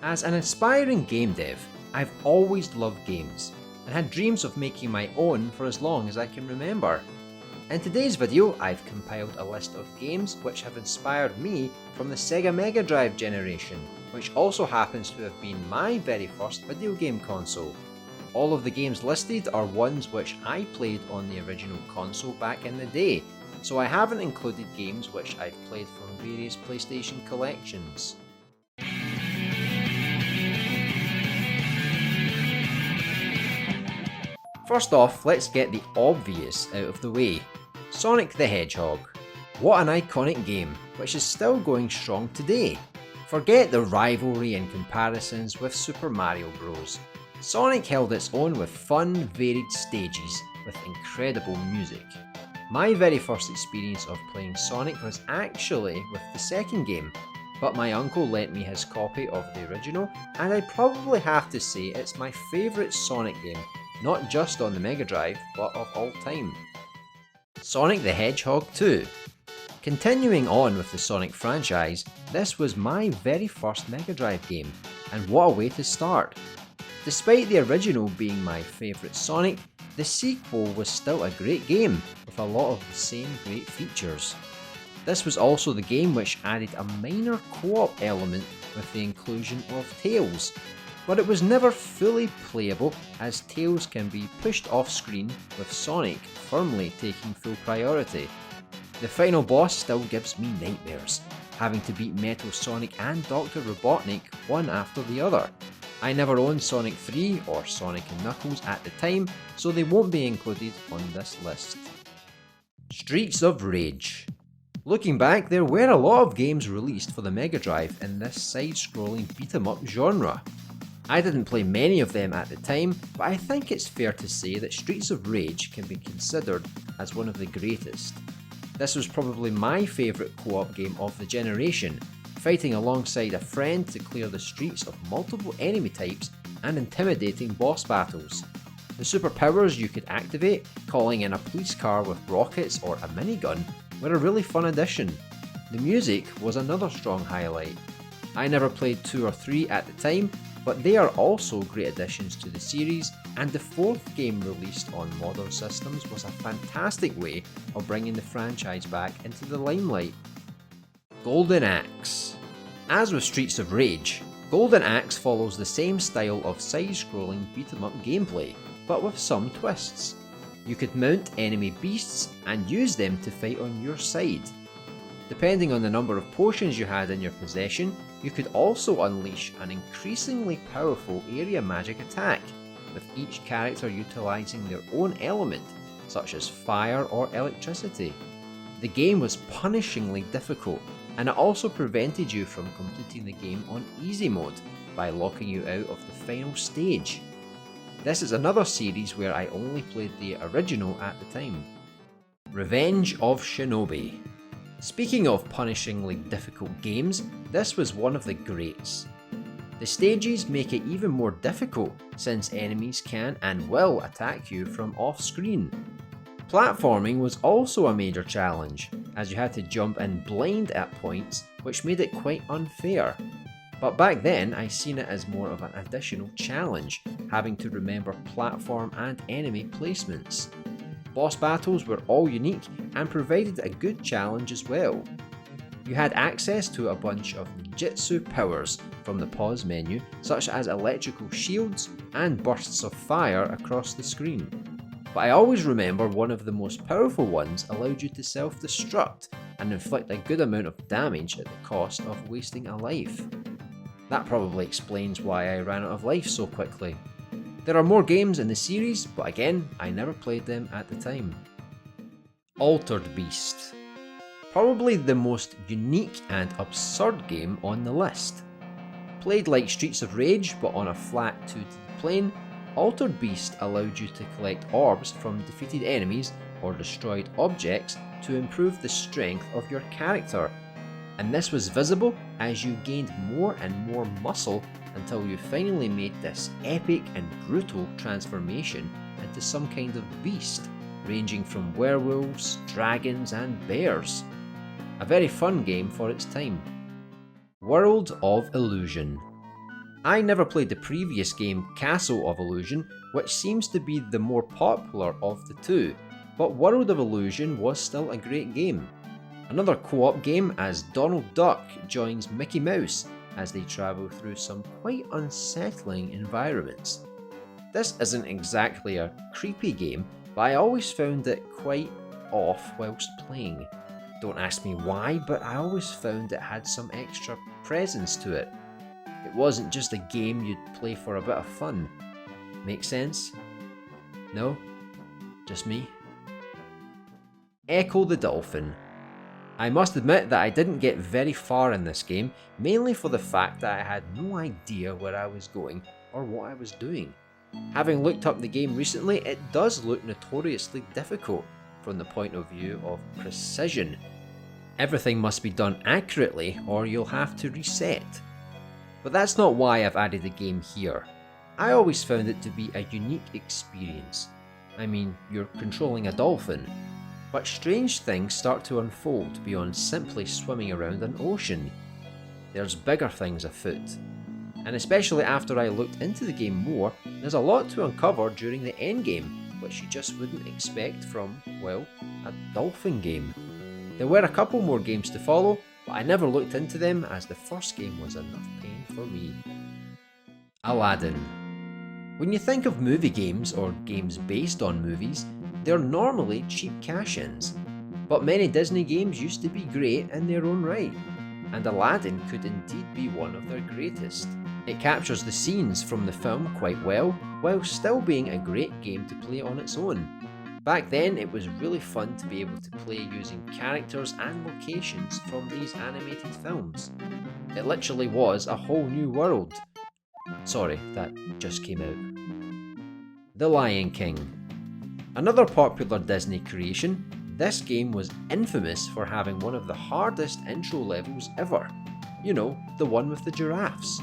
As an aspiring game dev, I've always loved games and had dreams of making my own for as long as I can remember. In today's video, I've compiled a list of games which have inspired me from the Sega Mega Drive generation, which also happens to have been my very first video game console. All of the games listed are ones which I played on the original console back in the day, so I haven't included games which I've played from various PlayStation collections. First off, let's get the obvious out of the way. Sonic the Hedgehog. What an iconic game, which is still going strong today. Forget the rivalry and comparisons with Super Mario Bros. Sonic held its own with fun, varied stages with incredible music. My very first experience of playing Sonic was actually with the second game, but my uncle lent me his copy of the original, and I probably have to say it's my favourite Sonic game, not just on the Mega Drive, but of all time. Sonic the Hedgehog 2. Continuing on with the Sonic franchise, this was my very first Mega Drive game, and what a way to start. Despite the original being my favourite Sonic, the sequel was still a great game with a lot of the same great features. This was also the game which added a minor co-op element with the inclusion of Tails, but it was never fully playable as Tails can be pushed off screen with Sonic firmly taking full priority. The final boss still gives me nightmares, having to beat Metal Sonic and Dr. Robotnik one after the other. I never owned Sonic 3 or Sonic & Knuckles at the time, so they won't be included on this list. Streets of Rage. Looking back, there were a lot of games released for the Mega Drive in this side-scrolling beat-em-up genre. I didn't play many of them at the time, but I think it's fair to say that Streets of Rage can be considered as one of the greatest. This was probably my favourite co-op game of the generation, fighting alongside a friend to clear the streets of multiple enemy types and intimidating boss battles. The superpowers you could activate, calling in a police car with rockets or a minigun, were a really fun addition. The music was another strong highlight. I never played 2 or 3 at the time, but they are also great additions to the series, and the 4th game released on modern systems was a fantastic way of bringing the franchise back into the limelight. Golden Axe. As with Streets of Rage, Golden Axe follows the same style of side-scrolling beat-em-up gameplay, but with some twists. You could mount enemy beasts and use them to fight on your side. Depending on the number of potions you had in your possession, you could also unleash an increasingly powerful area magic attack, with each character utilising their own element, such as fire or electricity. The game was punishingly difficult, and it also prevented you from completing the game on easy mode by locking you out of the final stage. This is another series where I only played the original at the time. Revenge of Shinobi. Speaking of punishingly difficult games, this was one of the greats. The stages make it even more difficult since enemies can and will attack you from off screen. Platforming was also a major challenge, as you had to jump in blind at points, which made it quite unfair. But back then I seen it as more of an additional challenge, having to remember platform and enemy placements. Boss battles were all unique and provided a good challenge as well. You had access to a bunch of ninjutsu powers from the pause menu, such as electrical shields and bursts of fire across the screen. But I always remember one of the most powerful ones allowed you to self-destruct and inflict a good amount of damage at the cost of wasting a life. That probably explains why I ran out of life so quickly. There are more games in the series, but again, I never played them at the time. Altered Beast. Probably the most unique and absurd game on the list. Played like Streets of Rage, but on a flat 2D plane, Altered Beast allowed you to collect orbs from defeated enemies or destroyed objects to improve the strength of your character. And this was visible as you gained more and more muscle until you finally made this epic and brutal transformation into some kind of beast, ranging from werewolves, dragons and bears. A very fun game for its time. World of Illusion. I never played the previous game Castle of Illusion, which seems to be the more popular of the two, but World of Illusion was still a great game. Another co-op game as Donald Duck joins Mickey Mouse as they travel through some quite unsettling environments. This isn't exactly a creepy game, but I always found it quite off whilst playing. Don't ask me why, but I always found it had some extra presence to it. It wasn't just a game you'd play for a bit of fun. Make sense? No? Just me? Ecco the Dolphin. I must admit that I didn't get very far in this game, mainly for the fact that I had no idea where I was going or what I was doing. Having looked up the game recently, it does look notoriously difficult from the point of view of precision. Everything must be done accurately or you'll have to reset. But that's not why I've added the game here. I always found it to be a unique experience. I mean, you're controlling a dolphin. But strange things start to unfold beyond simply swimming around an ocean. There's bigger things afoot. And especially after I looked into the game more, there's a lot to uncover during the endgame, which you just wouldn't expect from, well, a dolphin game. There were a couple more games to follow, but I never looked into them as the first game was enough pain for me. Aladdin. When you think of movie games or games based on movies, they're normally cheap cash-ins, but many Disney games used to be great in their own right, and Aladdin could indeed be one of their greatest. It captures the scenes from the film quite well, while still being a great game to play on its own. Back then, it was really fun to be able to play using characters and locations from these animated films. It literally was a whole new world. Sorry, that just came out. The Lion King. Another popular Disney creation, this game was infamous for having one of the hardest intro levels ever. You know, the one with the giraffes.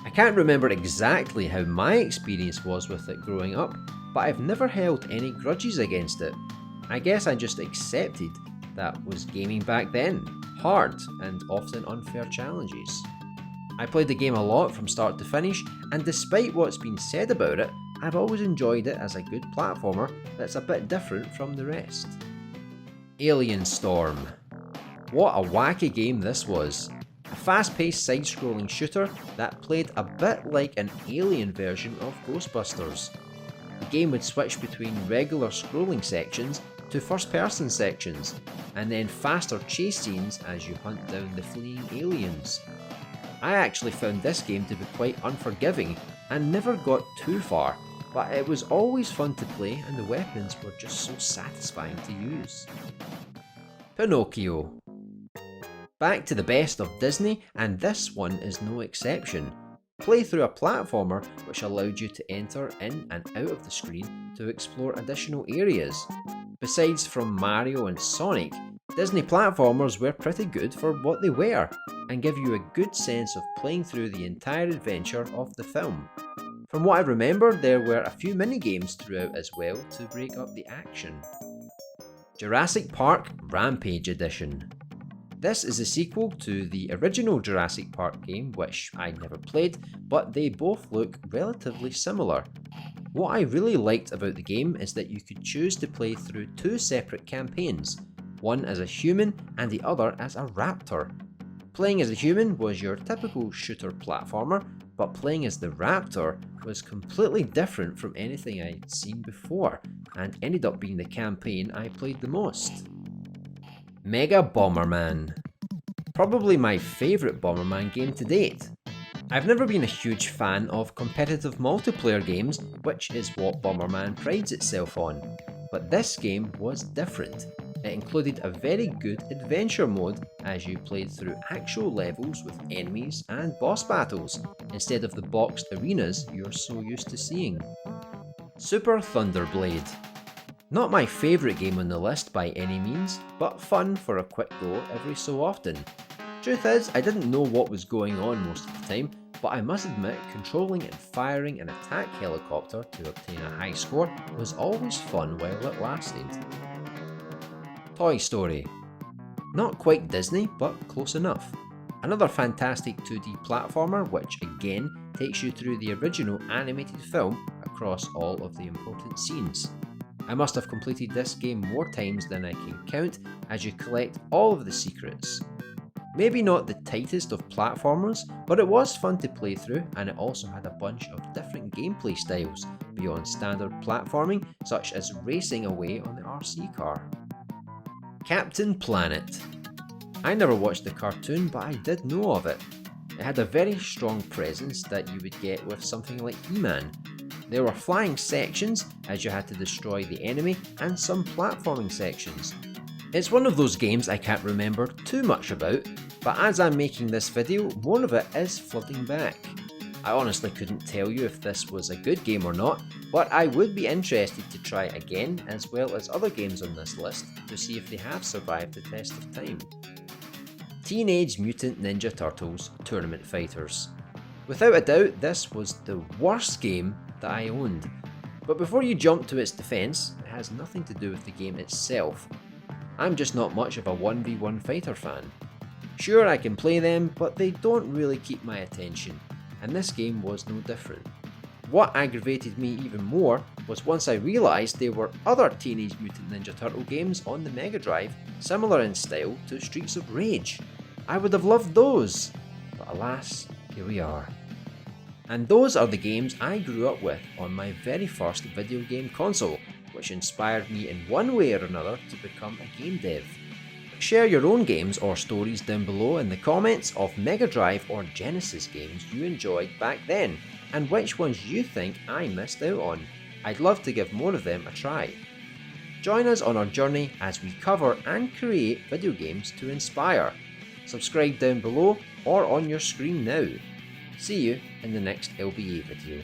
I can't remember exactly how my experience was with it growing up, but I've never held any grudges against it. I guess I just accepted that was gaming back then, hard and often unfair challenges. I played the game a lot from start to finish, and despite what's been said about it, I've always enjoyed it as a good platformer that's a bit different from the rest. Alien Storm. What a wacky game this was. A fast-paced side-scrolling shooter that played a bit like an Alien version of Ghostbusters. The game would switch between regular scrolling sections to first-person sections, and then faster chase scenes as you hunt down the fleeing aliens. I actually found this game to be quite unforgiving and never got too far, but it was always fun to play and the weapons were just so satisfying to use. Pinocchio. Back to the best of Disney, and this one is no exception. Play through a platformer which allowed you to enter in and out of the screen to explore additional areas. Besides from Mario and Sonic, Disney platformers were pretty good for what they were, and give you a good sense of playing through the entire adventure of the film. From what I remember, there were a few mini-games throughout as well to break up the action. Jurassic Park Rampage Edition. This is a sequel to the original Jurassic Park game, which I never played, but they both look relatively similar. What I really liked about the game is that you could choose to play through two separate campaigns, one as a human and the other as a raptor. Playing as a human was your typical shooter platformer, but playing as the raptor was completely different from anything I'd seen before, and ended up being the campaign I played the most. Mega Bomberman. Probably my favourite Bomberman game to date. I've never been a huge fan of competitive multiplayer games, which is what Bomberman prides itself on, but this game was different. It included a very good adventure mode as you played through actual levels with enemies and boss battles, instead of the boxed arenas you're so used to seeing. Super Thunderblade. Not my favourite game on the list by any means, but fun for a quick go every so often. Truth is, I didn't know what was going on most of the time, but I must admit controlling and firing an attack helicopter to obtain a high score was always fun while it lasted. Toy Story. Not quite Disney, but close enough. Another fantastic 2D platformer which again takes you through the original animated film across all of the important scenes. I must have completed this game more times than I can count as you collect all of the secrets. Maybe not the tightest of platformers, but it was fun to play through, and it also had a bunch of different gameplay styles beyond standard platforming, such as racing away on the RC car. Captain Planet. I never watched the cartoon, but I did know of it. It had a very strong presence that you would get with something like He-Man. There were flying sections, as you had to destroy the enemy, and some platforming sections. It's one of those games I can't remember too much about, but as I'm making this video, more of it is flooding back. I honestly couldn't tell you if this was a good game or not, but I would be interested to try it again, as well as other games on this list, to see if they have survived the test of time. Teenage Mutant Ninja Turtles Tournament Fighters. Without a doubt, this was the worst game that I owned. But before you jump to its defense, it has nothing to do with the game itself. I'm just not much of a 1v1 fighter fan. Sure, I can play them, but they don't really keep my attention, and this game was no different. What aggravated me even more was once I realised there were other Teenage Mutant Ninja Turtle games on the Mega Drive similar in style to Streets of Rage. I would have loved those, but alas, here we are. And those are the games I grew up with on my very first video game console, which inspired me in one way or another to become a game dev. Share your own games or stories down below in the comments of Mega Drive or Genesis games you enjoyed back then, and which ones you think I missed out on. I'd love to give more of them a try. Join us on our journey as we cover and create video games to inspire. Subscribe down below or on your screen now. See you in the next LBA video.